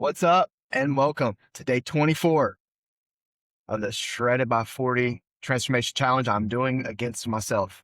What's up and welcome to day 24 of the Shredded by 40 transformation challenge I'm doing against myself.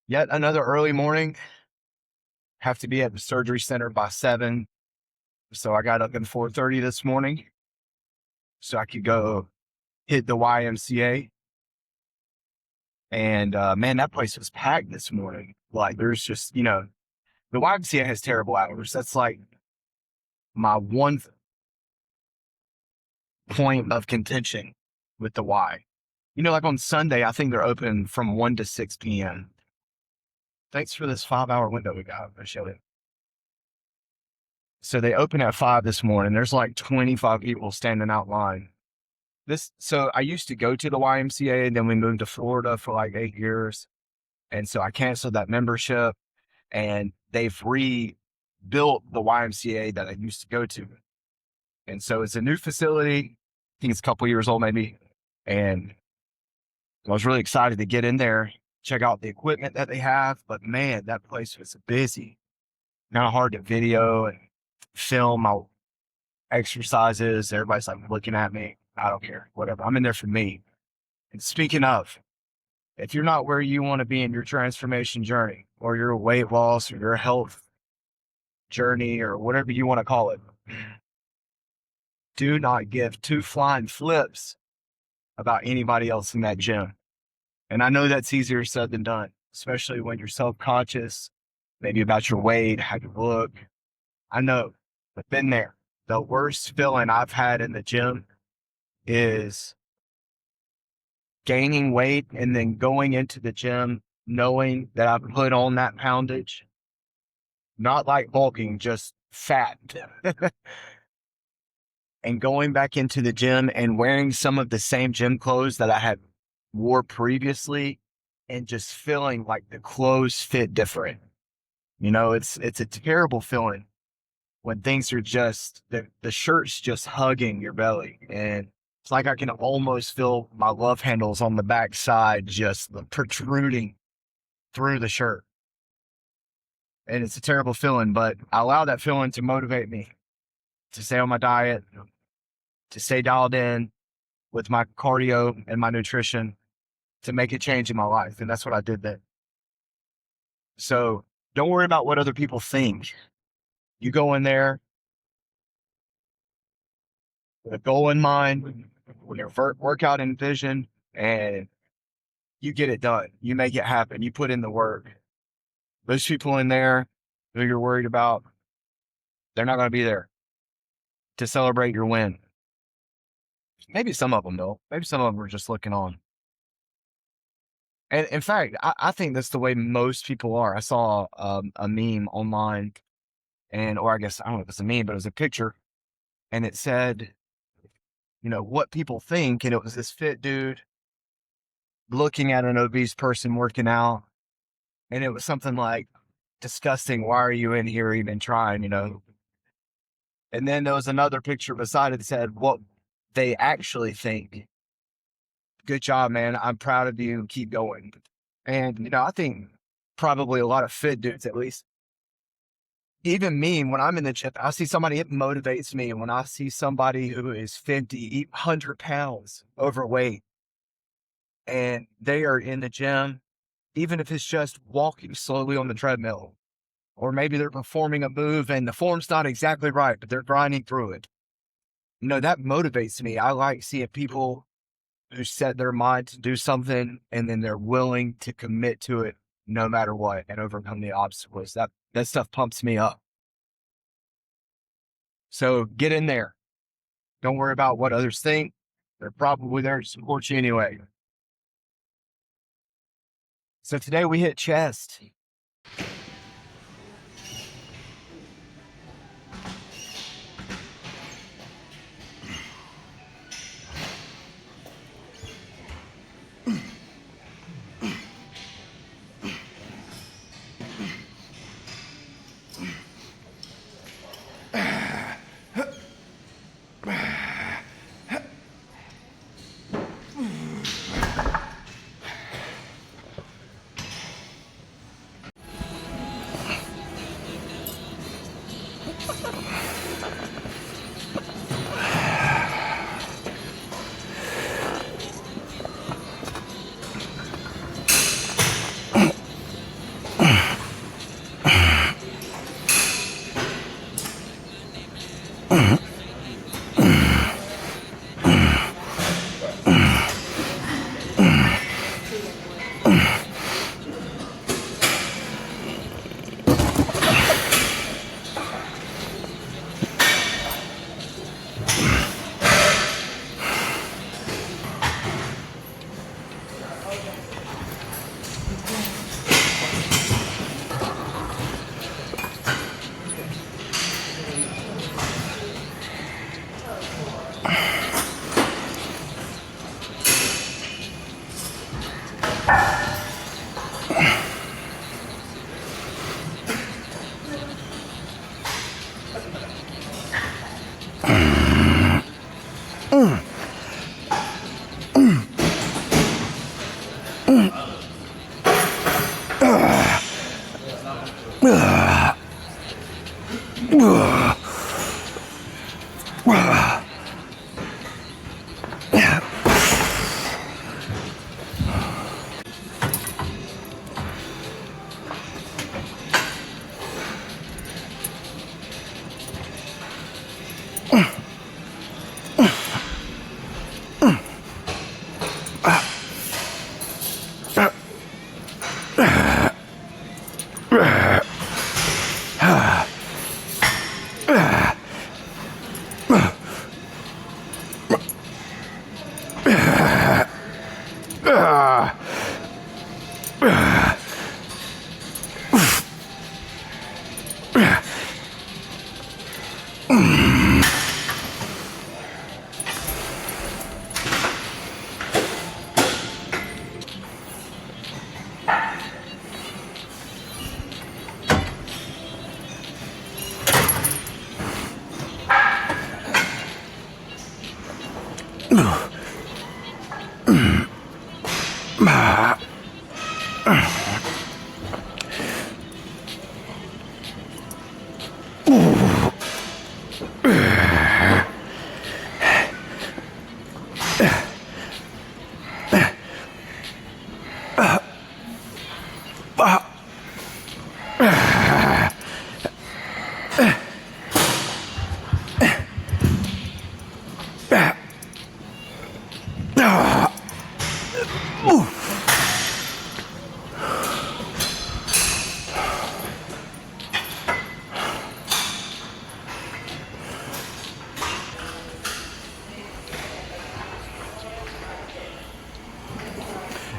Yet another early morning, have to be at the surgery center by 7. So I got up at 4:30 this morning so I could go hit the YMCA. And man, that place was packed this morning. Like there's just, the YMCA has terrible hours. That's like my one point of contention with the Y. Like on Sunday, I think they're open from 1 to 6 p.m. Thanks for this 5-hour window we got. I'll show you. So they open at 5 this morning. There's like 25 people standing out line. So I used to go to the YMCA and then we moved to Florida for like 8 years. And so I canceled that membership and they've rebuilt the YMCA that I used to go to. And so it's a new facility. I think it's a couple years old maybe. And I was really excited to get in there, check out the equipment that they have. But man, that place was busy. Kind of hard to video and film my exercises. Everybody's like looking at me. I don't care, whatever. I'm in there for me. And speaking of, if you're not where you want to be in your transformation journey or your weight loss or your health journey or whatever you want to call it, do not give two flying flips about anybody else in that gym. And I know that's easier said than done, especially when you're self-conscious, maybe about your weight, how you look. I know, but been there. The worst feeling I've had in the gym is gaining weight and then going into the gym knowing that I've put on that poundage, not like bulking, just fat. And going back into the gym and wearing some of the same gym clothes that I had wore previously and just feeling like the clothes fit different. It's a terrible feeling when things are just, the shirt's just hugging your belly. And it's like I can almost feel my love handles on the back side just protruding through the shirt. And it's a terrible feeling, but I allow that feeling to motivate me to stay on my diet, to stay dialed in with my cardio and my nutrition to make a change in my life. And that's what I did then. So don't worry about what other people think. You go in there with a goal in mind, with your workout in vision, and you get it done. You make it happen. You put in the work. Those people in there who you're worried about, they're not going to be there to celebrate your win. Maybe some of them, though. Maybe some of them are just looking on. And in fact, I think that's the way most people are. I saw a meme online, or I guess, I don't know if it's a meme, but it was a picture. And it said, what people think. And it was this fit dude looking at an obese person working out. And it was something like, disgusting. Why are you in here even trying, And then there was another picture beside it that said what they actually think. Good job, man. I'm proud of you. Keep going. And, I think probably a lot of fit dudes, at least, even me, when I'm in the gym, I see somebody, it motivates me. And when I see somebody who is 50, 100 pounds overweight, and they are in the gym, even if it's just walking slowly on the treadmill, or maybe they're performing a move and the form's not exactly right, but they're grinding through it. That motivates me. I like seeing people who set their mind to do something and then they're willing to commit to it no matter what and overcome the obstacles. That stuff pumps me up. So get in there. Don't worry about what others think. They're probably there to support you anyway. So today we hit chest.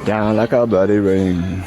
Down like a bloody rain.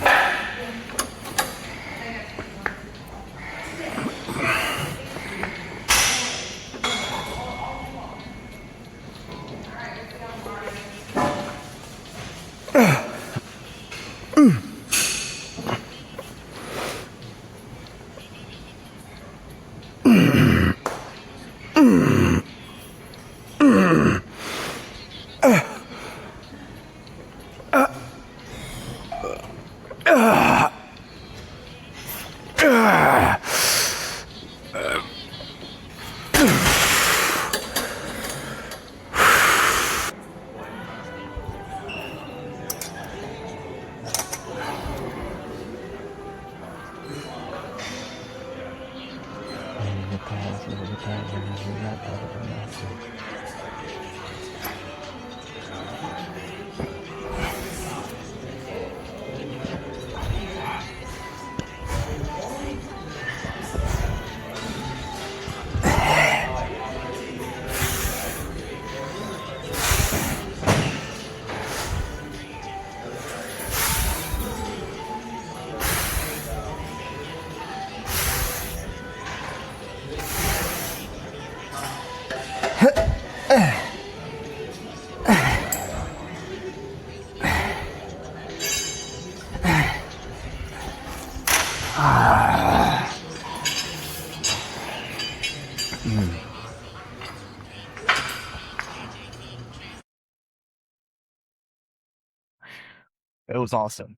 It was awesome.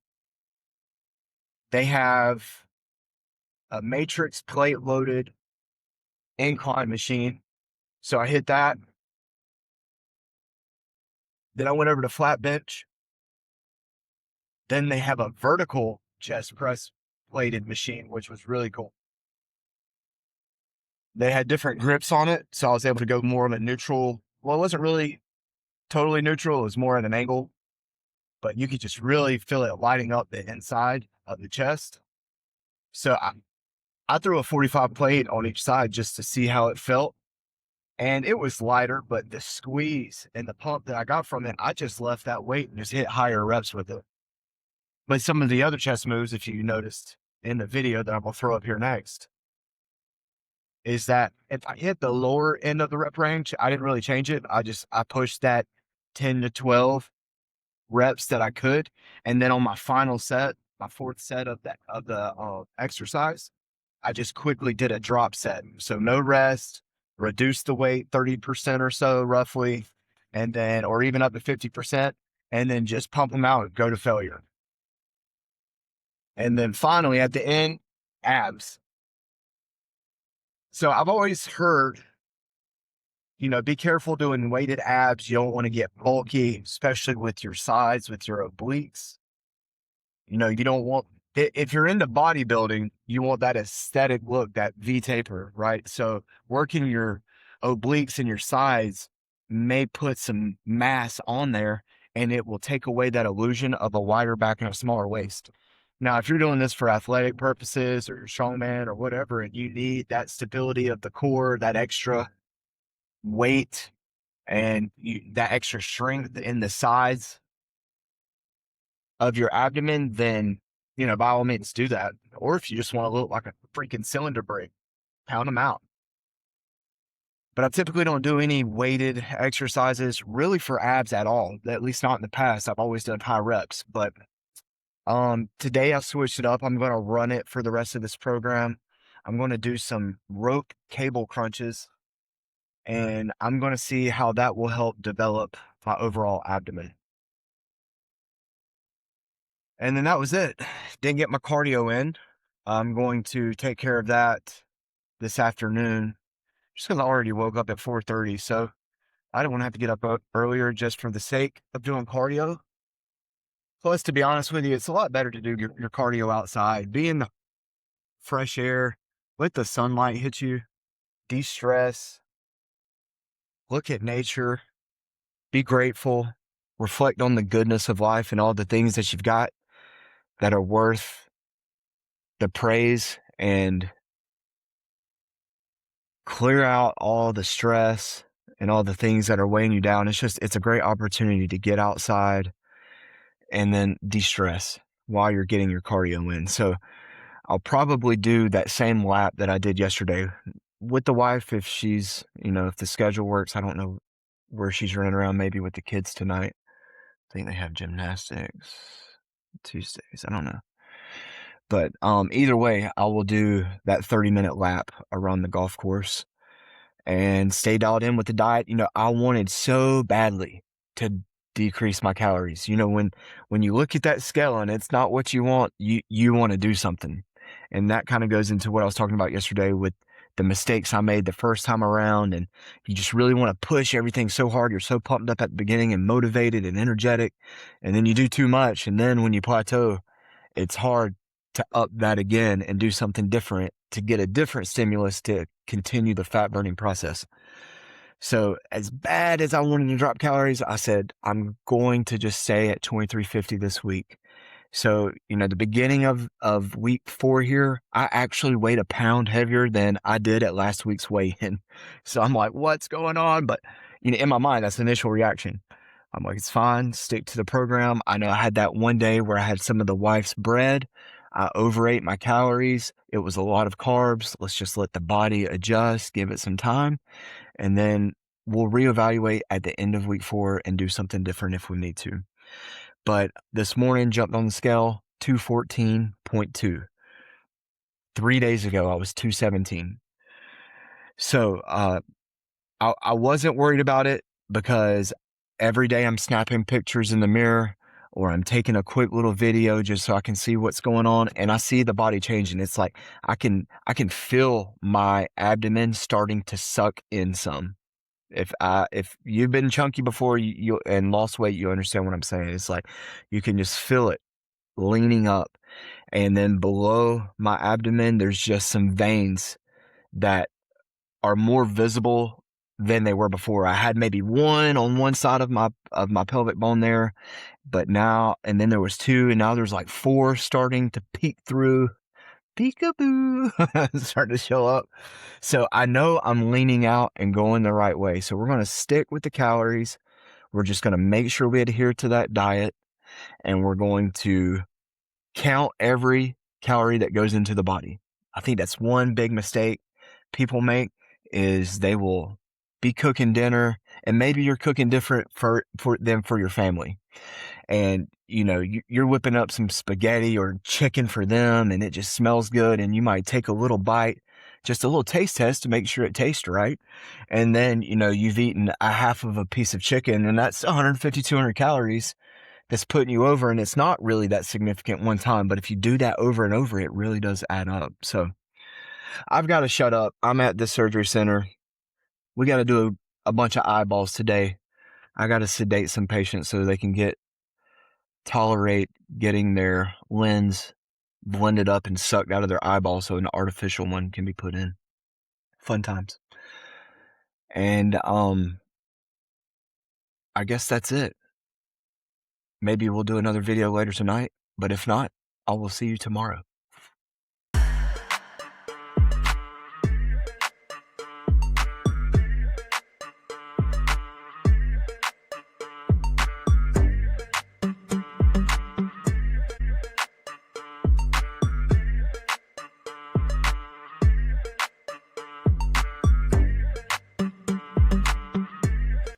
They have a matrix plate loaded incline machine. So I hit that. Then I went over to flat bench. Then they have a vertical chest press plated machine, which was really cool. They had different grips on it, so I was able to go more of a neutral. Well, it wasn't really totally neutral. It was more at an angle, but you could just really feel it lighting up the inside of the chest. So I threw a 45 plate on each side just to see how it felt. And it was lighter, but the squeeze and the pump that I got from it, I just left that weight and just hit higher reps with it. But some of the other chest moves, if you noticed in the video that I'm going to throw up here next, is that if I hit the lower end of the rep range, I didn't really change it. I pushed that 10 to 12 reps that I could. And then on my final set, my fourth set of the exercise, I just quickly did a drop set. So no rest, reduce the weight 30% or so roughly, and then, or even up to 50%, and then just pump them out and go to failure. And then finally at the end, abs. So I've always heard, be careful doing weighted abs. You don't want to get bulky, especially with your sides, with your obliques. You don't want, if you're into bodybuilding, you want that aesthetic look, that V taper, right? So working your obliques and your sides may put some mass on there and it will take away that illusion of a wider back and a smaller waist. Now, if you're doing this for athletic purposes or you're strongman or whatever, and you need that stability of the core, that extra weight and that extra strength in the sides of your abdomen, then, by all means do that. Or if you just want to look like a freaking cylinder break, pound them out. But I typically don't do any weighted exercises really for abs at all, at least not in the past. I've always done high reps, but today I switched it up. I'm going to run it for the rest of this program. I'm going to do some rope cable crunches, and I'm going to see how that will help develop my overall abdomen. And then that was it. Didn't get my cardio in. I'm going to take care of that this afternoon, just because I already woke up at 4:30. So I don't want to have to get up earlier just for the sake of doing cardio. Plus, to be honest with you, it's a lot better to do your cardio outside, be in the fresh air, let the sunlight hit you, de-stress, look at nature, be grateful, reflect on the goodness of life and all the things that you've got that are worth the praise, and clear out all the stress and all the things that are weighing you down. It's a great opportunity to get outside and then de-stress while you're getting your cardio in. So I'll probably do that same lap that I did yesterday with the wife if she's, if the schedule works. I don't know where she's running around, maybe with the kids tonight. I think they have gymnastics Tuesdays. I don't know. But either way, I will do that 30-minute lap around the golf course and stay dialed in with the diet. I wanted so badly to decrease my calories. When you look at that scale and it's not what you want, you want to do something. And that kind of goes into what I was talking about yesterday with the mistakes I made the first time around. And you just really want to push everything so hard. You're so pumped up at the beginning and motivated and energetic. And then you do too much. And then when you plateau, it's hard to up that again and do something different to get a different stimulus to continue the fat burning process. So as bad as I wanted to drop calories, I said, I'm going to just stay at 2350 this week. So, the beginning of week 4 here, I actually weighed a pound heavier than I did at last week's weigh-in. So I'm like, what's going on? But, in my mind, that's the initial reaction. I'm like, it's fine. Stick to the program. I know I had that one day where I had some of the wife's bread. I overate my calories. It was a lot of carbs. Let's just let the body adjust, give it some time. And then we'll reevaluate at the end of week 4 and do something different if we need to. But this morning, jumped on the scale, 214.2. 3 days ago, I was 217. So I wasn't worried about it because every day I'm snapping pictures in the mirror, or I'm taking a quick little video just so I can see what's going on, and I see the body changing. It's like I can feel my abdomen starting to suck in some. If you've been chunky before, you and lost weight, you understand what I'm saying. It's like you can just feel it leaning up, and then below my abdomen there's just some veins that are more visible than they were before. I had maybe one on one side of my pelvic bone there, but now, and then there was two, and now there's like four starting to peek through. Peekaboo, starting to show up. So I know I'm leaning out and going the right way. So we're going to stick with the calories. We're just going to make sure we adhere to that diet, and we're going to count every calorie that goes into the body. I think that's one big mistake people make, is they will be cooking dinner, and maybe you're cooking different for your family. And you're whipping up some spaghetti or chicken for them, and it just smells good, and you might take a little bite, just a little taste test to make sure it tastes right. And then you've eaten a half of a piece of chicken, and that's 150, 200 calories that's putting you over, and it's not really that significant one time, but if you do that over and over, it really does add up. So I've got to shut up. I'm at the surgery center. We got to do a bunch of eyeballs today. I got to sedate some patients so they can tolerate getting their lens blended up and sucked out of their eyeball so an artificial one can be put in. Fun times. And I guess that's it. Maybe we'll do another video later tonight, but if not, I will see you tomorrow.